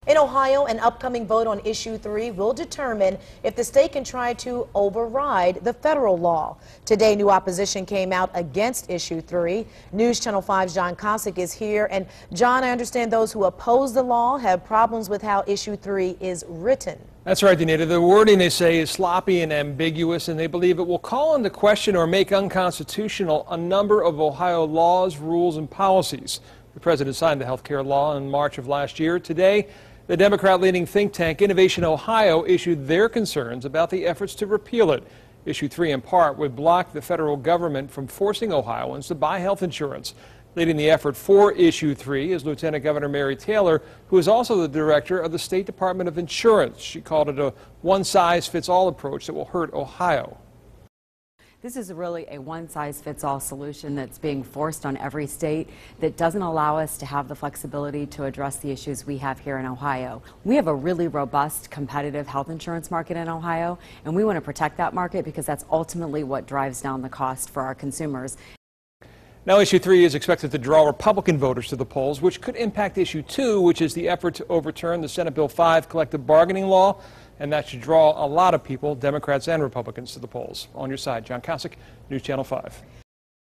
In Ohio, an upcoming vote on Issue 3 will determine if the state can try to override the federal law. Today, new opposition came out against Issue 3. News Channel 5's John Kosick is here. And John, I understand those who oppose the law have problems with how Issue 3 is written. That's right, Danita. The wording, they say, is sloppy and ambiguous, and they believe it will call into question or make unconstitutional a number of Ohio laws, rules, and policies. The president signed the health care law in March of last year. Today, the Democrat-leading think tank Innovation Ohio issued their concerns about the efforts to repeal it. Issue 3, in part, would block the federal government from forcing Ohioans to buy health insurance. Leading the effort for Issue 3 is Lieutenant Governor Mary Taylor, who is also the director of the State Department of Insurance. She called it a one-size-fits-all approach that will hurt Ohio. This is really a one-size-fits-all solution that's being forced on every state that doesn't allow us to have the flexibility to address the issues we have here in Ohio. We have a really robust, competitive health insurance market in Ohio, and we want to protect that market because that's ultimately what drives down the cost for our consumers. Now, Issue 3 is expected to draw Republican voters to the polls, which could impact Issue 2, which is the effort to overturn the Senate Bill 5 collective bargaining law. And that should draw a lot of people, Democrats and Republicans, to the polls. On your side, John Kosick, News Channel 5.